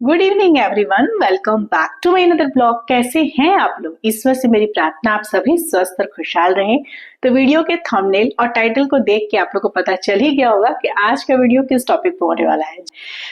Good evening everyone, welcome back to my another blog. कैसे हैं आप लोग? ईश्वर से मेरी प्रार्थना आप सभी स्वस्थ और खुशहाल रहें। तो वीडियो के थंबनेल और टाइटल को देख के आप लोग को पता चल ही गया होगा कि आज का वीडियो किस टॉपिक पे होने वाला है।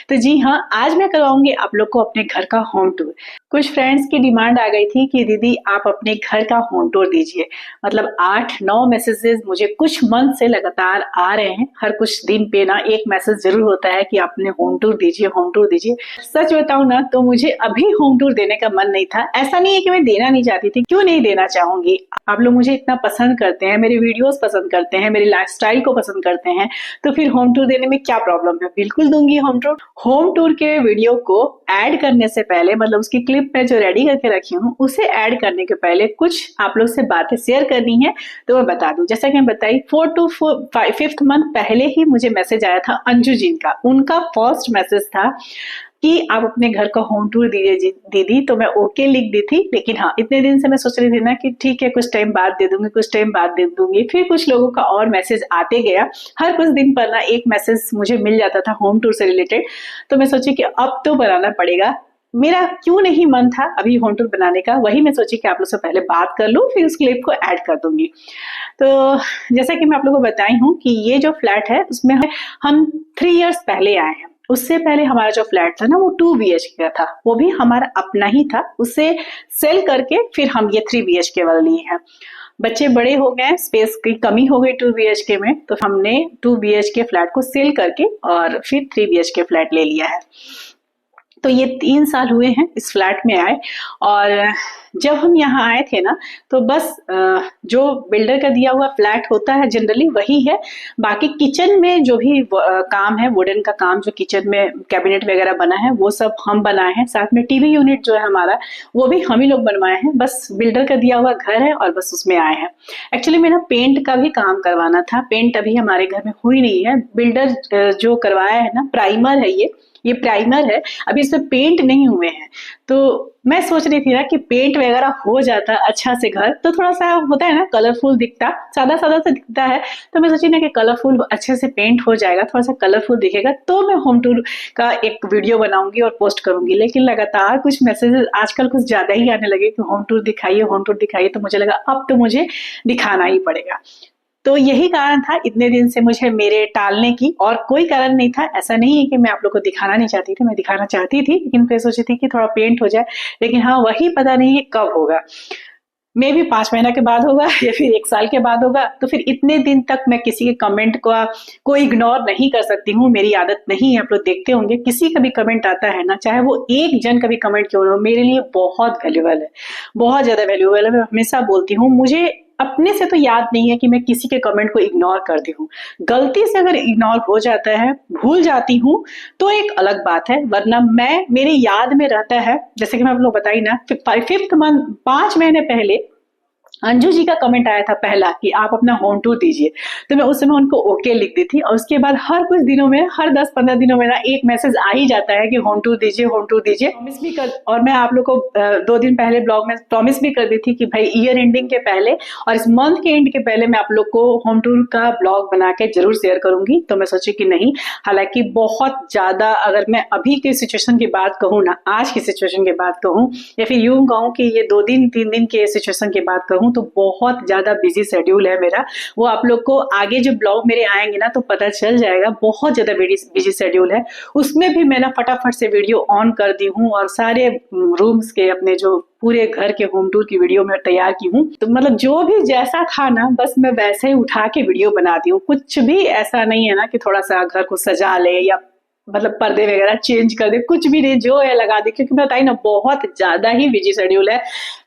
तो जी हाँ, आज मैं करवाऊंगी आप लोग को अपने घर का होम टूर। कुछ फ्रेंड्स की डिमांड आ गई थी कि दीदी आप अपने घर का होम टूर दीजिए। मतलब 8-9 मैसेजेस मुझे कुछ मंथ से लगातार आ रहे हैं। हर कुछ दिन पे ना एक मैसेज जरूर होता है कि आपने होम टूर दीजिए, होम टूर दीजिए। सच बताऊं ना तो मुझे अभी होम टूर देने का मन नहीं था। ऐसा नहीं है कि मैं देना नहीं चाहती थी, क्यों नहीं देना चाहूंगी। आप लोग मुझे इतना पसंद करते हैं, मेरे वीडियोस पसंद करते हैं, मेरी लाइफस्टाइल को पसंद करते हैं, तो फिर होम टूर देने में क्या प्रॉब्लम है। बिल्कुल दूंगी होम टूर। होम टूर के वीडियो को ऐड करने से पहले, मतलब उसकी क्लिप में जो रेडी करके रखी हूँ उसे ऐड करने के पहले कुछ आप लोग से बातें शेयर करनी है, तो मैं बता दूं। जैसा कि मैं बताई 4 to 5th मंथ पहले ही मुझे मैसेज आया था अंजू जी का। उनका फर्स्ट मैसेज था कि आप अपने घर का होम टूर दीजिए दीदी। तो मैं ओके लिख दी थी, लेकिन हाँ इतने दिन से मैं सोच रही थी ना कि ठीक है कुछ टाइम बाद दे दूंगी, कुछ टाइम बाद दे दूंगी। फिर कुछ लोगों का और मैसेज आते गया। हर कुछ दिन पर ना एक मैसेज मुझे मिल जाता था होम टूर से रिलेटेड। तो मैं सोची कि अब तो बनाना पड़ेगा। मेरा क्यों नहीं मन था अभी होम टूर बनाने का, वही मैं सोची कि आप लोग से पहले बात कर लूं, फिर उस क्लिप को ऐड कर दूंगी। तो जैसा कि मैं आप लोगों को बताई हूँ कि ये जो फ्लैट है उसमें हम 3 इयर्स पहले आए हैं। उससे पहले हमारा जो फ्लैट था ना वो 2 BHK का था, वो भी हमारा अपना ही था। उसे सेल करके फिर हम ये 3 BHK वाला लिए हैं। बच्चे बड़े हो गए, स्पेस की कमी हो गई 2 BHK में, तो हमने 2 BHK फ्लैट को सेल करके और फिर 3 BHK फ्लैट ले लिया है। तो ये 3 साल हुए हैं इस फ्लैट में आए। और जब हम यहाँ आए थे ना तो बस जो बिल्डर का दिया हुआ फ्लैट होता है जनरली वही है। बाकी किचन में जो भी काम है, वुडन का काम, जो किचन में कैबिनेट वगैरह बना है वो सब हम बनाए हैं। साथ में टीवी यूनिट जो है हमारा वो भी हम ही लोग बनवाए हैं। बस बिल्डर का दिया हुआ घर है और बस उसमें आए हैं। एक्चुअली मेरा पेंट का भी काम करवाना था। पेंट अभी हमारे घर में हुई नहीं है। बिल्डर जो करवाया है ना, प्राइमर है ये प्राइमर है, अभी इसमें पेंट नहीं हुए हैं। तो मैं सोच रही थी ना कि पेंट वगैरह हो जाता अच्छा से घर, तो थोड़ा सा होता है ना कलरफुल दिखता, सादा सादा सा दिखता है। तो मैं सोची ना कि कलरफुल अच्छे से पेंट हो जाएगा, थोड़ा सा कलरफुल दिखेगा, तो मैं होम टूर का एक वीडियो बनाऊंगी और पोस्ट करूंगी। लेकिन लगातार कुछ मैसेजेस आजकल कुछ ज्यादा ही आने लगे कि होम टूर दिखाइए, होम टूर दिखाइए। तो मुझे लगा अब तो मुझे दिखाना ही पड़ेगा। तो यही कारण था इतने दिन से मुझे मेरे टालने की, और कोई कारण नहीं था। ऐसा नहीं है कि मैं आप लोग को दिखाना नहीं चाहती थी, मैं दिखाना चाहती थी, लेकिन फिर सोची थी कि थोड़ा पेंट हो जाए। लेकिन हाँ, वही पता नहीं है कब होगा। मे भी 5 महीना के बाद होगा या फिर 1 साल के बाद होगा। तो फिर इतने दिन तक मैं किसी के कमेंट को इग्नोर नहीं कर सकती हूँ। मेरी आदत नहीं है। आप लोग देखते होंगे किसी का भी कमेंट आता है ना, चाहे वो एक जन का भी कमेंट क्यों ना हो, मेरे लिए बहुत वैल्यूबल है, बहुत ज्यादा वैल्यूबल है। मैं हमेशा बोलती हूँ, मुझे अपने से तो याद नहीं है कि मैं किसी के कमेंट को इग्नोर कर दी हूँ। गलती से अगर इग्नोर हो जाता है, भूल जाती हूँ, तो एक अलग बात है, वरना मैं मेरे याद में रहता है। जैसे कि मैं आप लोग बताई ना, 5th मंथ 5 महीने पहले अंजू जी का कमेंट आया था पहला कि आप अपना होम टूर दीजिए। तो मैं उस समय उनको ओके लिख दी थी, और उसके बाद हर कुछ दिनों में, हर 10-15 दिनों में ना एक मैसेज आ ही जाता है कि होम टूर दीजिए, होम टूर दीजिए। प्रॉमिस भी कर, और मैं आप लोग को 2 दिन पहले ब्लॉग में प्रॉमिस भी कर दी थी कि भाई ईयर एंडिंग के पहले और इस मंथ के एंड के पहले मैं आप लोग को होम टूर का ब्लॉग बना के जरूर शेयर करूंगी। तो मैं सोची कि नहीं, हालांकि बहुत ज्यादा, अगर मैं अभी की सिचुएशन की बात कहूँ ना, आज की सिचुएशन की बात कहूँ, या फिर यूं कहूँ कि ये 2 दिन 3 दिन के सिचुएशन की बात कहूँ, तो बहुत ज्यादा बिजी शेड्यूल है मेरा। वो आप लोग को आगे जो ब्लॉग मेरे आएंगे ना तो पता चल जाएगा। बहुत ज्यादा बिजी शेड्यूल है। उसमें भी मैं ना फटाफट से वीडियो ऑन कर दी हूँ, और सारे रूम्स के, अपने जो पूरे घर के होम टूर की वीडियो मैं तैयार की हूँ। तो मतलब जो भी जैसा था ना, बस मैं वैसे ही उठा के वीडियो बना दी हूँ। कुछ भी ऐसा नहीं है ना कि थोड़ा सा घर को सजा ले या मतलब पर्दे वगैरह चेंज कर दे, कुछ भी नहीं, जो है लगा दे। क्योंकि मैं बताई ना, बहुत ज्यादा ही बिजी शेड्यूल है।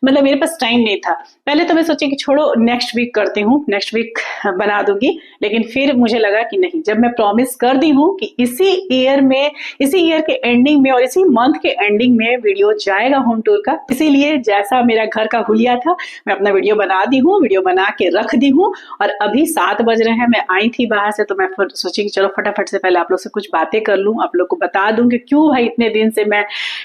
मतलब मेरे पास टाइम नहीं था। पहले तो मैं सोची कि छोड़ो नेक्स्ट वीक करती हूँ, नेक्स्ट वीक बना दूंगी। लेकिन फिर मुझे लगा कि नहीं, जब मैं प्रॉमिस कर दी हूँ कि इसी ईयर में, इसी ईयर के एंडिंग में और इसी मंथ के एंडिंग में वीडियो जाएगा होम टूर का, इसीलिए जैसा मेरा घर का हुलिया था, मैं अपना वीडियो बना दी हूँ, वीडियो बना के रख दी हूँ। और अभी 7 बज रहे हैं, मैं आई थी बाहर से, तो मैं सोची कि चलो फटाफट से पहले आप लोग से कुछ बातें कर लूँ, आप लोग को बता दूं कि क्यों भाई इतने दिन से मैं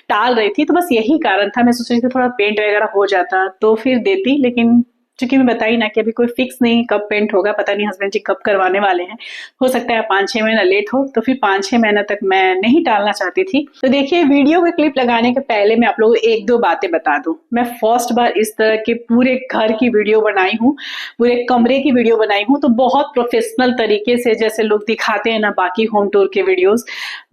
टाल रही थी। तो बस यही कारण था। मैं सोच रही थी थोड़ा पेंट वगैरह हो जाता तो फिर देती, लेकिन क्योंकि मैं बताई ना कि अभी कोई फिक्स नहीं कब पेंट होगा, पता नहीं हस्बैंड जी कब करवाने वाले हैं। हो सकता है 5-6 महीना लेट हो, तो फिर 5-6 महीना तक मैं नहीं टालना चाहती थी। तो देखिए, वीडियो के क्लिप लगाने के पहले मैं आप लोगों को 1-2 बातें बता दूं। मैं फर्स्ट बार इस तरह के पूरे घर की वीडियो बनाई हूँ, पूरे कमरे की वीडियो बनाई हूँ, तो बहुत प्रोफेशनल तरीके से, जैसे लोग दिखाते हैं ना बाकी होम टूर के वीडियोस।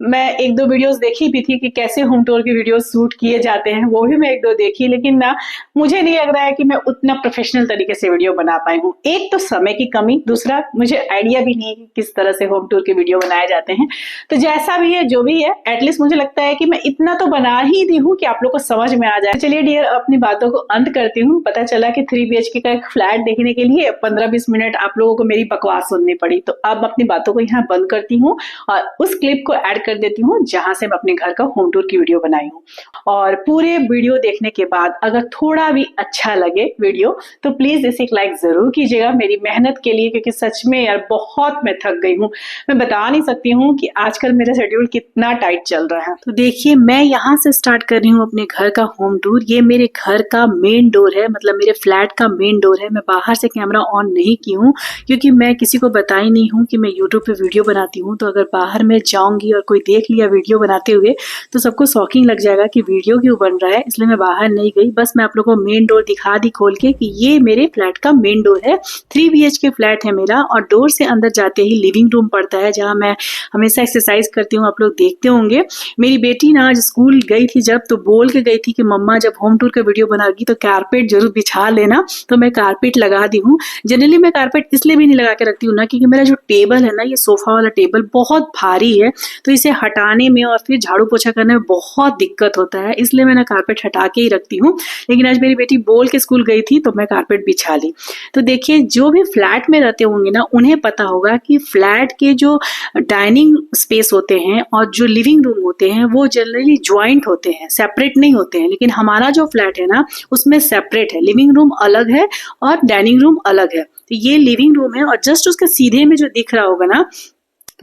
मैं 1-2 वीडियोस देखी भी थी कि कैसे होम टूर के वीडियोस शूट किए जाते हैं, वो भी मैं 1-2 देखी, लेकिन ना मुझे नहीं लग रहा है कि मैं उतना प्रोफेशनल तरीके से वीडियो बना पाई हूँ। एक तो समय की कमी, दूसरा मुझे आइडिया भी नहीं है कि किस तरह से होम टूर के वीडियो बनाए जाते हैं। तो जैसा भी है, जो भी है, एटलीस्ट मुझे लगता है कि मैं इतना तो बना ही दी हूँ कि आप लोग को समझ में आ जाए। चलिए डियर, अपनी बातों को अंत करती हूँ। पता चला कि 3 BHK का एक फ्लैट देखने के लिए 15-20 मिनट आप लोगों को मेरी बकवास सुननी पड़ी। तो अब अपनी बातों को यहाँ बंद करती हूँ और उस क्लिप को ऐड कर देती हूँ जहां से मैं अपने घर का होम टूर की वीडियो बनाई हूँ। और पूरे वीडियो देखने के बाद अगर थोड़ा भी अच्छा लगे वीडियो, तो प्लीज इसे एक लाइक जरूर कीजिएगा मेरी मेहनत के लिए, क्योंकि सच में यार बहुत मैं थक गई हूँ। मैं बता नहीं सकती हूँ कि आजकल मेरा शेड्यूल कितना टाइट चल रहा है। तो देखिए, मैं यहाँ से स्टार्ट कर रही हूँ अपने घर का होम टूर। ये मेरे घर का मेन डोर है, मतलब मेरे फ्लैट का मेन डोर है। मैं बाहर से कैमरा ऑन नहीं की हूँ क्योंकि मैं किसी को बताई नहीं हूँ कि मैं यूट्यूब पे वीडियो बनाती हूँ। तो अगर बाहर में जाऊंगी और कोई देख लिया वीडियो बनाते हुए तो सबको शॉकिंग लग जाएगा कि वीडियो क्यों बन रहा है, इसलिए मैं बाहर नहीं गई। बस मैं आप लोगों को मेन डोर दिखा दी खोल के कि ये मेरे फ्लैट का मेन डोर है। 3 BHK फ्लैट है मेरा और डोर से अंदर जाते ही लिविंग रूम पड़ता है जहाँ मैं हमेशा एक्सरसाइज करती हूँ। आप लोग देखते होंगे। मेरी बेटी ना आज स्कूल गई थी जब, तो बोल के गई थी कि मम्मा जब होम टूर का वीडियो बनागी तो कारपेट जरूर बिछा लेना। तो मैं कारपेट लगा दी हूँ। जनरली मैं कारपेट इसलिए भी नहीं लगा के रखती हूँ ना, क्योंकि मेरा जो टेबल है ना, ये सोफा वाला टेबल बहुत भारी है, तो इसे हटाने में और फिर झाड़ू पोछा करने में बहुत दिक्कत होता है, इसलिए मैं ना कारपेट हटा के ही रखती हूँ। लेकिन आज मेरी बेटी बोल के स्कूल गई थी तो मैं कारपेट बिछा ली। तो देखिए, जो भी फ्लैट में रहते होंगे ना, उन्हें पता होगा कि फ्लैट के जो डाइनिंग स्पेस होते हैं और जो लिविंग रूम होते हैं वो जनरली ज्वाइंट होते हैं, सेपरेट नहीं होते हैं। लेकिन हमारा जो फ्लैट है ना, उसमें सेपरेट है, लिविंग रूम अलग है और डाइनिंग रूम अलग है। तो ये लिविंग रूम है और जस्ट उसके सीधे में जो दिख रहा होगा ना,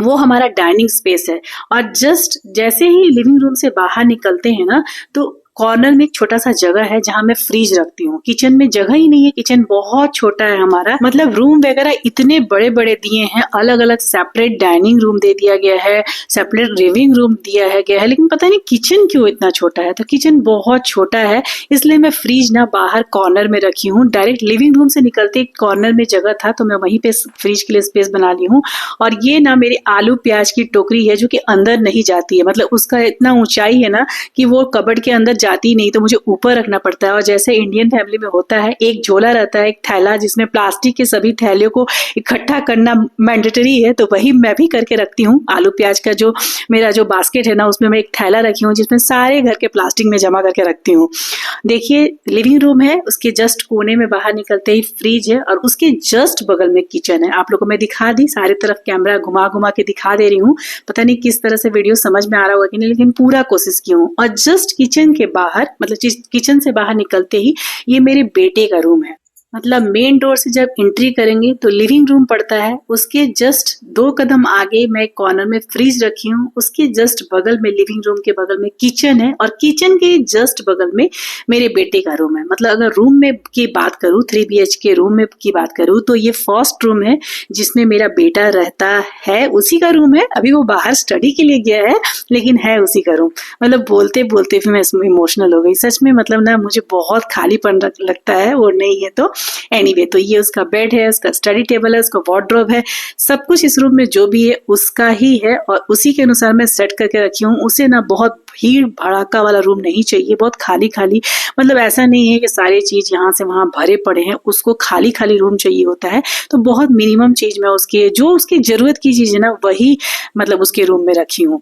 वो हमारा डाइनिंग स्पेस है। और जस्ट जैसे ही लिविंग रूम से बाहर निकलते हैं ना, तो कॉर्नर में एक छोटा सा जगह है जहां मैं फ्रिज रखती हूँ। किचन में जगह ही नहीं है, किचन बहुत छोटा है हमारा, मतलब रूम वगैरह इतने बड़े बड़े दिए हैं, अलग अलग सेपरेट डाइनिंग रूम दे दिया गया है, सेपरेट लिविंग रूम दिया है गया है, लेकिन पता नहीं किचन क्यों इतना छोटा है। तो किचन बहुत छोटा है, इसलिए मैं फ्रिज ना बाहर कॉर्नर में रखी हूँ। डायरेक्ट लिविंग रूम से निकलते कॉर्नर में जगह था तो मैं वहीं पे फ्रिज के लिए स्पेस बना ली हूँ। और ये ना मेरी आलू प्याज की टोकरी है जो कि अंदर नहीं जाती है, मतलब उसका इतना ऊंचाई है ना कि वो कबर्ड के अंदर जाती नहीं, तो मुझे ऊपर रखना पड़ता है। और जैसे इंडियन फैमिली में होता है, एक झोला रहता है, एक थैला जिसमें प्लास्टिक के सभी थैलियों को इकट्ठा करना मैंडेटरी है, तो वही मैं भी करके रखती हूँ। आलू प्याज का जो मेरा जो बास्केट है ना, उसमें मैं एक थैला रखी हूँ जिसमें सारे घर के प्लास्टिक में जमा करके रखती हूँ। देखिए, लिविंग रूम है, उसके जस्ट कोने में बाहर निकलते ही फ्रिज है और उसके जस्ट बगल में किचन है। आप लोगों को मैं दिखा दी, सारी तरफ कैमरा घुमा घुमा के दिखा दे रही हूँ। पता नहीं किस तरह से वीडियो समझ में आ रहा होगा कि नहीं, लेकिन पूरा कोशिश की हूँ। और जस्ट किचन के बाहर, मतलब किचन से बाहर निकलते ही ये मेरे बेटे का रूम है। मतलब मेन डोर से जब एंट्री करेंगे तो लिविंग रूम पड़ता है, उसके जस्ट 2 कदम आगे मैं कॉर्नर में फ्रिज रखी हूँ, उसके जस्ट बगल में लिविंग रूम के बगल में किचन है और किचन के जस्ट बगल में मेरे बेटे का रूम है। मतलब अगर रूम में की बात करूँ, 3 BHK रूम में की बात करूँ, तो ये फर्स्ट रूम है जिसमें मेरा बेटा रहता है, उसी का रूम है। अभी वो बाहर स्टडी के लिए गया है, लेकिन है उसी का रूम। मतलब बोलते बोलते फिर मैं इसमें इमोशनल हो गई सच में। मतलब ना मुझे बहुत खालीपन लगता है, वो नहीं है तो एनीवे। तो ये उसका बेड है, उसका स्टडी टेबल है, उसका वार्डरोब है, सब कुछ इस रूम में जो भी है उसका ही है और उसी के अनुसार मैं सेट करके रखी हूँ। उसे ना बहुत भीड़ भड़ाका वाला रूम नहीं चाहिए, बहुत खाली खाली, मतलब ऐसा नहीं है कि सारी चीज यहाँ से वहां भरे पड़े हैं, उसको खाली खाली रूम चाहिए होता है। तो बहुत मिनिमम चीज मैं उसके, जो उसकी जरूरत की चीज है ना, वही मतलब उसके रूम में रखी हूँ।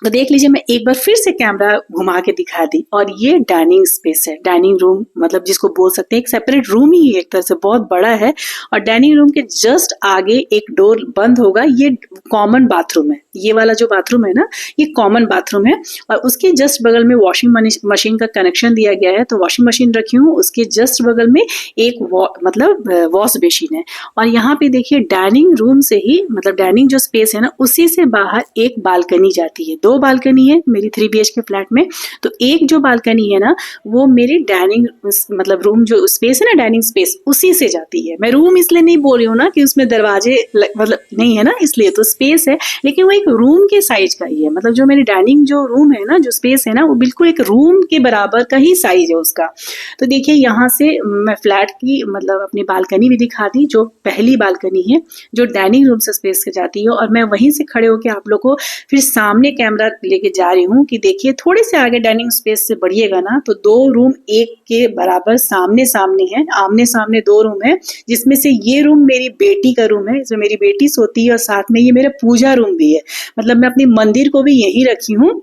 तो देख लीजिए, मैं एक बार फिर से कैमरा घुमा के दिखा दी। और ये डाइनिंग स्पेस है, डाइनिंग रूम, मतलब जिसको बोल सकते हैं एक सेपरेट रूम ही है, एक तरह से बहुत बड़ा है। और डाइनिंग रूम के जस्ट आगे एक डोर बंद होगा, ये कॉमन बाथरूम है। ये वाला जो बाथरूम है ना, ये कॉमन बाथरूम है और उसके जस्ट बगल में वॉशिंग मशीन का कनेक्शन दिया गया है। तो वॉशिंग मशीन रखी हूँ, उसके जस्ट बगल में एक मतलब वॉश बेसिन है। और यहाँ पे देखिए डाइनिंग रूम से ही, मतलब डाइनिंग जो स्पेस है ना, उसी से बाहर एक बालकनी जाती है। 2 बालकनी है मेरी 3 BHK फ्लैट में। तो एक जो बालकनी है ना, वो मेरी डाइनिंग मतलब रूम जो स्पेस है ना, डाइनिंग स्पेस, उसी से जाती है। मैं रूम इसलिए नहीं बोल रही हूँ ना कि उसमें दरवाजे मतलब नहीं है ना, इसलिए तो स्पेस है, लेकिन वो एक रूम के साइज का ही है। मतलब जो मेरी डाइनिंग जो रूम है ना, जो स्पेस है ना, वो बिल्कुल एक रूम के बराबर का ही साइज है उसका। तो देखिए यहाँ से मैं फ्लैट की मतलब अपनी बालकनी भी दिखा दी, जो पहली बालकनी है जो डाइनिंग रूम से स्पेस के जाती है। और मैं वहीं से खड़े होकर आप लोग को फिर सामने कैमरा लेके जा रही हूँ कि देखिए थोड़े से आगे डाइनिंग स्पेस से बढ़िएगा ना, तो 2 रूम एक के बराबर सामने सामने है, आमने सामने 2 रूम है, जिसमें से ये रूम मेरी बेटी का रूम है, इसमें मेरी बेटी सोती है और साथ में ये मेरा पूजा रूम भी है। मतलब मैं अपनी मंदिर को भी यहीं रखी हूँ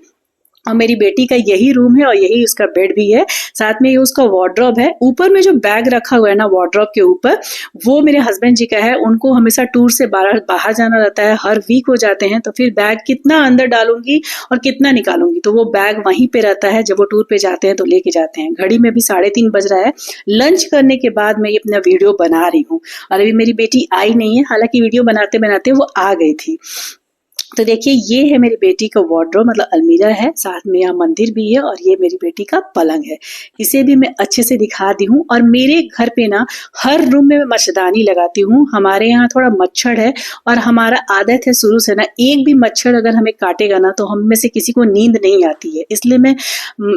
और मेरी बेटी का यही रूम है और यही उसका बेड भी है। साथ में ये उसका वार्डरोब है। ऊपर में जो बैग रखा हुआ है ना वार्डरोब के ऊपर, वो मेरे हस्बैंड जी का है। उनको हमेशा टूर से बाहर जाना रहता है, हर वीक हो जाते हैं, तो फिर बैग कितना अंदर डालूंगी और कितना निकालूंगी, तो वो बैग वहीं पे रहता है। जब वो टूर पे जाते हैं तो लेके जाते हैं। घड़ी में भी 3:30 बज रहा है। लंच करने के बाद मैं ये अपना वीडियो बना रही हूँ और अभी मेरी बेटी आई नहीं है, हालांकि वीडियो बनाते बनाते वो आ गई थी। तो देखिए ये है मेरी बेटी का वार्डरोब, मतलब अलमीरा है, साथ में यहाँ मंदिर भी है और ये मेरी बेटी का पलंग है। इसे भी मैं अच्छे से दिखा दी हूँ। और मेरे घर पे ना हर रूम में मैं मच्छरदानी लगाती हूँ। हमारे यहाँ थोड़ा मच्छर है और हमारा आदत है शुरू से ना, एक भी मच्छर अगर हमें काटेगा ना तो हम में से किसी को नींद नहीं आती है, इसलिए मैं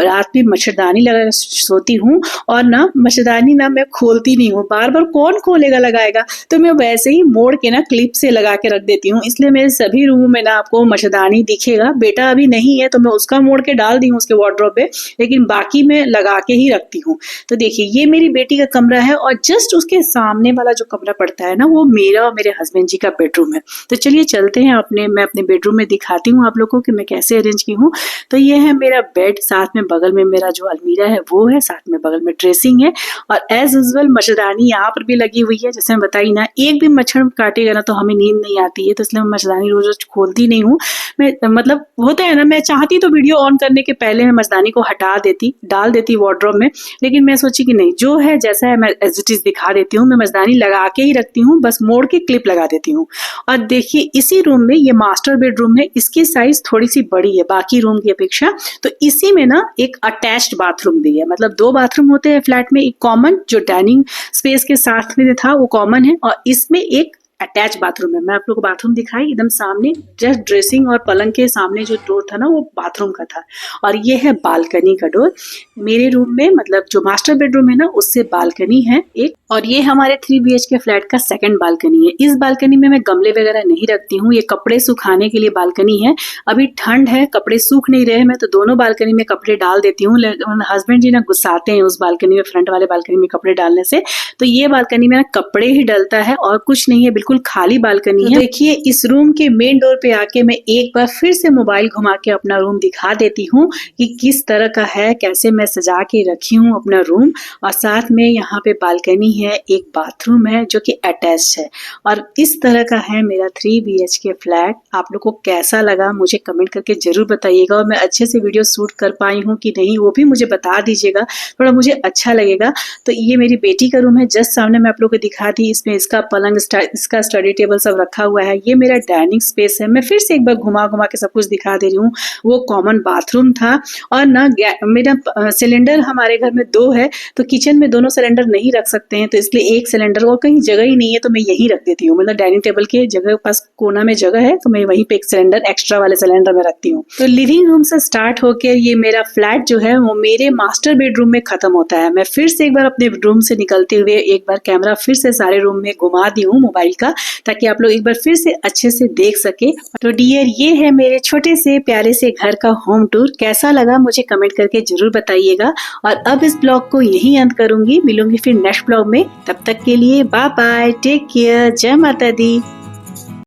रात में मच्छरदानी लगा सोती हूँ। और ना मच्छरदानी ना मैं खोलती नहीं हूँ, बार बार कौन खोलेगा लगाएगा, तो मैं वैसे ही मोड़ के ना क्लिप से लगा के रख देती हूँ। इसलिए मेरे सभी रूमों में आपको मच्छरदानी दिखेगा। बेटा अभी नहीं है तो मैं उसका मोड़ के डाल दी हूँ उसके वार्डरोब पे, लेकिन बाकी मैं लगा के ही रखती हूँ। तो देखिए ये मेरी बेटी का कमरा है और जस्ट उसके सामने वाला जो कमरा पड़ता है ना, वो मेरा और मेरे हस्बैंड जी का बेडरूम है। तो चलिए चलते हैं मैं अपने बेडरूम में दिखाती हूँ आप लोगों को कि मैं कैसे अरेंज की हूँ। तो ये है मेरा बेड, साथ में बगल में मेरा जो अलमीरा है वो है, साथ में बगल में ड्रेसिंग है और एज यूजुअल मच्छरदानी यहाँ पर भी लगी हुई है। जैसे मैं बताई ना, एक भी मच्छर काटेगा ना तो हमें नींद नहीं आती है, तो इसलिए मैं मच्छरदानी रोज रोज खोलती नहीं हूँ। मैं मतलब होता है ना, मैं चाहती तो वीडियो ऑन करने के पहले मैं मच्छरदानी को हटा देती, डाल देती वार्डरोब में, लेकिन मैं सोची कि नहीं, जो है जैसा है मैं एज इट इज दिखा देती हूँ। मैं मच्छरदानी लगा के ही रखती हूँ, बस मोड़ के क्लिप लगा देती हूँ। और देखिए इसी रूम में, ये मास्टर बेडरूम है, इसकी साइज थोड़ी सी बड़ी है बाकी रूम की अपेक्षा। तो इसी में ना एक अटैच्ड बाथरूम भी है, मतलब 2 बाथरूम होते हैं फ्लैट में, एक कॉमन जो डाइनिंग स्पेस के साथ में था वो कॉमन है और इसमें एक अटैच बाथरूम है। मैं आप लोग को बाथरूम दिखाई, एकदम सामने जस्ट ड्रेसिंग और पलंग के सामने जो डोर था ना वो बाथरूम का था। और ये है बालकनी का डोर मेरे रूम में, मतलब जो मास्टर बेडरूम है ना उससे बालकनी है एक। और ये हमारे 3 BHK फ्लैट का सेकंड बालकनी है। इस बालकनी में मैं गमले वगैरह नहीं रखती हूँ, ये कपड़े सुखाने के लिए बालकनी है। अभी ठंड है, कपड़े सूख नहीं रहे, मैं तो दोनों बालकनी में कपड़े डाल देती हूँ, लेकिन हस्बैंड जी ना गुस्साते हैं उस बालकनी में, फ्रंट वाले बालकनी में कपड़े डालने से। तो ये बालकनी में ना कपड़े ही डलता है और कुछ नहीं है, बिल्कुल खाली बालकनी है। देखिए इस रूम के मेन डोर पे आके मैं एक बार फिर से मोबाइल घुमा के अपना रूम दिखा देती हूँ कि किस तरह का है, कैसे मैं सजा के रखी हूँ अपना रूम। और साथ में यहाँ पे बालकनी है, एक बाथरूम है जो कि अटैच्ड है। और इस तरह का है मेरा 3 BHK फ्लैट। आप लोग को कैसा लगा मुझे कमेंट करके जरूर बताइएगा, और मैं अच्छे से वीडियो शूट कर पाई हूँ कि नहीं वो भी मुझे बता दीजिएगा, थोड़ा मुझे अच्छा लगेगा। तो ये मेरी बेटी का रूम है, जस्ट सामने मैं आप लोग को दिखा दी। इसमें इसका पलंग, इसका स्टडी टेबल सब रखा हुआ है। ये मेरा डाइनिंग स्पेस है। मैं फिर से एक बार घुमा घुमा के सब कुछ दिखा दे रही हूँ। वो कॉमन बाथरूम था। और ना मेरा सिलेंडर हमारे घर में 2 है, तो किचन में दोनों सिलेंडर नहीं रख सकते हैं, तो इसलिए एक सिलेंडर, और कहीं जगह ही नहीं है तो मैं यहीं रख देती हूँ। मतलब डाइनिंग टेबल के जगह पास कोना में जगह है तो मैं वहीं पे एक सिलेंडर, एक्स्ट्रा वाले सिलेंडर में रखती हूँ। तो लिविंग रूम से स्टार्ट होकर ये मेरा फ्लैट जो है वो मेरे मास्टर बेडरूम में खत्म होता है। मैं फिर से एक बार अपने रूम से निकलते हुए एक बार कैमरा फिर से सारे रूम में घुमा दी हूँ मोबाइल का, ताकि आप लोग एक बार फिर से अच्छे से देख सके। तो डियर ये है मेरे छोटे से प्यारे से घर का होम टूर। कैसा लगा मुझे कमेंट करके जरूर बताइएगा। और अब इस ब्लॉग को यहीं अंत करूंगी, मिलूंगी फिर नेक्स्ट ब्लॉग में। तब तक के लिए बाय बाय, टेक केयर, जय माता दी।